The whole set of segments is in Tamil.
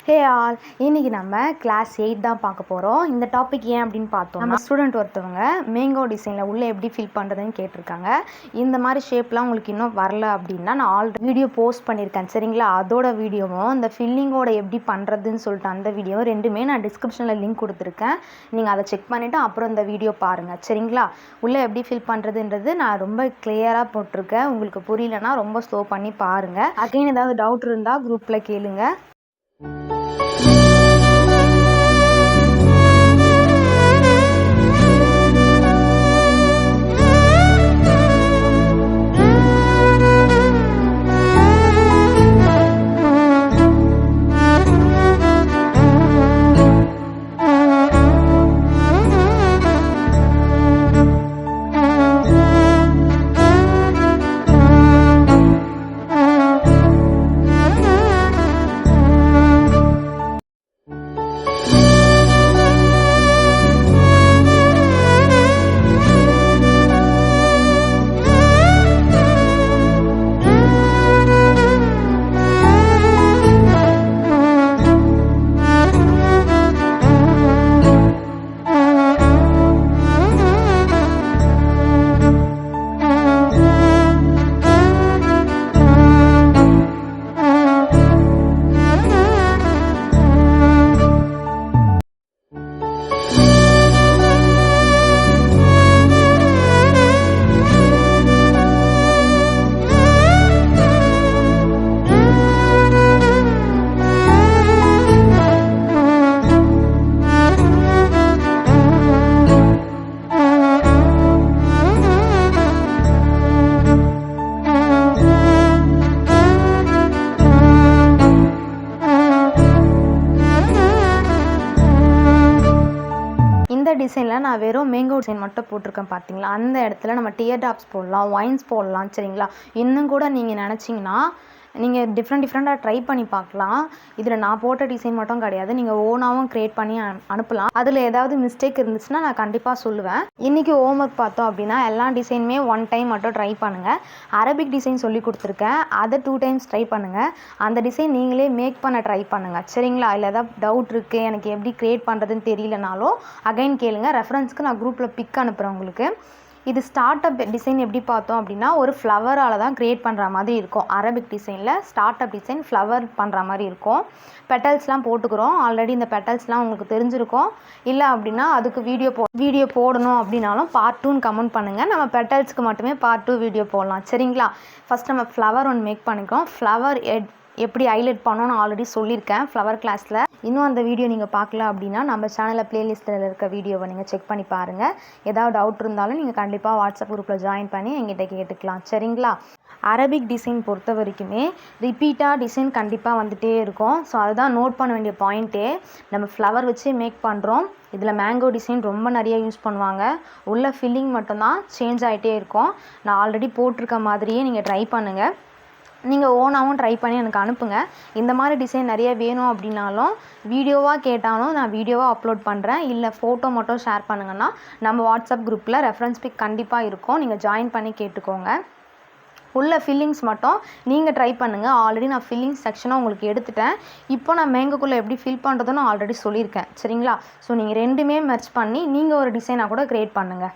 ஹே ஆல், இன்றைக்கி நம்ம கிளாஸ் 8 தான் பார்க்க போகிறோம். இந்த டாபிக் ஏன் அப்படின்னு பார்த்தோம், நம்ம ஸ்டூடெண்ட் ஒருத்தவங்க மேங்கோ டிசைனில் உள்ளே எப்படி ஃபில் பண்ணுறதுன்னு கேட்டிருக்காங்க. இந்த மாதிரி ஷேப்லாம் உங்களுக்கு இன்னும் வரல அப்படின்னா நான் ஆல்ரெடி வீடியோ போஸ்ட் பண்ணியிருக்கேன் சரிங்களா. அதோட வீடியோவும் இந்த ஃபில்லிங்கோட எப்படி பண்ணுறதுன்னு சொல்லிட்டு அந்த வீடியோ ரெண்டுமே நான் டிஸ்கிரிப்ஷனில் லிங்க் கொடுத்துருக்கேன். நீங்கள் அதை செக் பண்ணிவிட்டு அப்புறம் இந்த வீடியோ பாருங்கள் சரிங்களா. உள்ளே எப்படி ஃபில் பண்ணுறதுன்றது நான் ரொம்ப கிளியராக போட்டிருக்கேன். உங்களுக்கு புரியலன்னா ரொம்ப ஸ்லோ பண்ணி பாருங்கள். அகைன் ஏதாவது டவுட் இருந்தால் குரூப்பில் கேளுங்க. டிசைனில் நான் வெறும் மேங்கோ டிசைன் மட்டும் போட்டிருக்கேன் பார்த்தீங்களா. அந்த இடத்துல நம்ம டியர் டாப்ஸ் போடலாம், ஒயின்ஸ் போடலாம் சரிங்களா. இன்னும் கூட நீங்கள் நினச்சிங்கன்னா நீங்கள் டிஃப்ரெண்ட்டாக ட்ரை பண்ணி பார்க்கலாம். இதில் நான் போட்ட டிசைன் மட்டும் கிடையாது, நீங்கள் ஓனாகவும் க்ரியேட் பண்ணி அனுப்பலாம். அதில் ஏதாவது மிஸ்டேக் இருந்துச்சுன்னா நான் கண்டிப்பாக சொல்லுவேன். இன்றைக்கி ஹோம்ஒர்க் பார்த்தோம் அப்படின்னா எல்லா டிசைனுமே 1 டைம் மட்டும் ட்ரை பண்ணுங்கள். அரபிக் டிசைன் சொல்லி கொடுத்துருக்கேன், அதை 2 டைம்ஸ் ட்ரை பண்ணுங்கள். அந்த டிசைன் நீங்களே மேக் பண்ண ட்ரை பண்ணுங்கள் சரிங்களா. இல்லை ஏதாவது டவுட் இருக்குது, எனக்கு எப்படி க்ரியேட் பண்ணுறதுன்னு தெரியலனாலும் அகைன் கேளுங்க. ரெஃபரன்ஸ்க்கு நான் குரூப்பில் பிக் அனுப்புகிறேன் உங்களுக்கு. இது ஸ்டார்ட் அப் டிசைன் எப்படி பார்த்தோம் அப்படின்னா ஒரு ஃப்ளவரால் தான் க்ரியேட் பண்ணுற மாதிரி இருக்கும். அரபிக் டிசைனில் ஸ்டார்ட் அப் டிசைன் ஃப்ளவர் பண்ணுற மாதிரி இருக்கும். பெட்டல்ஸ்லாம் போட்டுக்கிறோம். ஆல்ரெடி இந்த பெட்டல்ஸ்லாம் உங்களுக்கு தெரிஞ்சிருக்கும். இல்லை அப்படின்னா அதுக்கு வீடியோ போடணும் அப்படின்னாலும் பார்ட் 2ன்னு கமெண்ட் பண்ணுங்கள். நம்ம பெட்டல்ஸ்க்கு மட்டுமே பார்ட் 2 வீடியோ போடலாம் சரிங்களா. ஃபஸ்ட் நம்ம ஃப்ளவர் ஒன்று மேக் பண்ணிக்கிறோம். ஃப்ளவர் எப்படி ஹைலைட் பண்ணணும்னு ஆல்ரெடி சொல்லியிருக்கேன் ஃப்ளவர் கிளாஸில். இன்னும் அந்த வீடியோ நீங்கள் பார்க்கல அப்படின்னா நம்ம சேனலில் ப்ளேலிஸ்ட்டில் இருக்க வீடியோவை நீங்கள் செக் பண்ணி பாருங்கள். ஏதாவது டவுட் இருந்தாலும் நீங்கள் கண்டிப்பாக வாட்ஸ்அப் குரூப்பில் ஜாயின் பண்ணி எங்கிட்ட கேட்டுக்கலாம் சரிங்களா. அரபிக் டிசைன் பொறுத்த வரைக்குமே ரிப்பீட்டாக டிசைன் கண்டிப்பாக வந்துகிட்டே இருக்கும். ஸோ அதுதான் நோட் பண்ண வேண்டிய பாயிண்ட்டே. நம்ம ஃப்ளவர் வச்சு மேக் பண்ணுறோம். இதில் மேங்கோ டிசைன் ரொம்ப நிறைய யூஸ் பண்ணுவாங்க. உள்ள ஃபில்லிங் மட்டும்தான் சேஞ்ச் ஆகிட்டே இருக்கும். நான் ஆல்ரெடி போட்டிருக்க மாதிரியே நீங்கள் ட்ரை பண்ணுங்கள். நீங்கள் ஓனாகவும் ட்ரை பண்ணி எனக்கு அனுப்புங்க. இந்த மாதிரி டிசைன் நிறைய வேணும் அப்படின்னாலும் வீடியோவாக கேட்டாலும் நான் வீடியோவாக அப்லோட் பண்ணுறேன். இல்லை ஃபோட்டோ மட்டும் ஷேர் பண்ணுங்கன்னா நம்ம வாட்ஸ்அப் குரூப்பில் ரெஃபரன்ஸ் பிக் கண்டிப்பாக இருக்கும், நீங்கள் ஜாயின் பண்ணி கேட்டுக்கோங்க. உள்ள ஃபில்லிங்ஸ் மட்டும் நீங்கள் ட்ரை பண்ணுங்கள். ஆல்ரெடி நான் ஃபில்லிங்ஸ் செக்ஷனாக உங்களுக்கு எடுத்துட்டேன். இப்போ நான் மேங்கோக்குள்ளே எப்படி ஃபில் பண்ணுறதுன்னு ஆல்ரெடி சொல்லியிருக்கேன் சரிங்களா. ஸோ நீங்கள் ரெண்டுமே மெர்ஜ் பண்ணி நீங்கள் ஒரு டிசைனாக கூட க்ரியேட் பண்ணுங்கள்.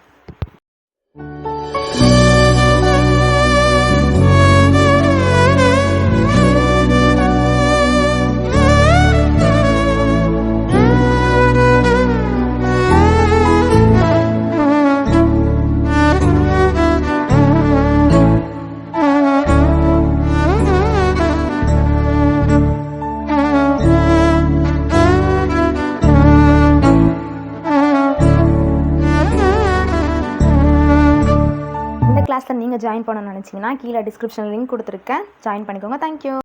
கிளாஸில் நீங்கள் ஜாயின் பண்ணணும்னு நினச்சிங்கன்னா கீழே டிஸ்கிரிப்ஷன் லிங்க் கொடுத்துருக்கேன், ஜாயின் பண்ணிக்கோங்க. தேங்க்யூ.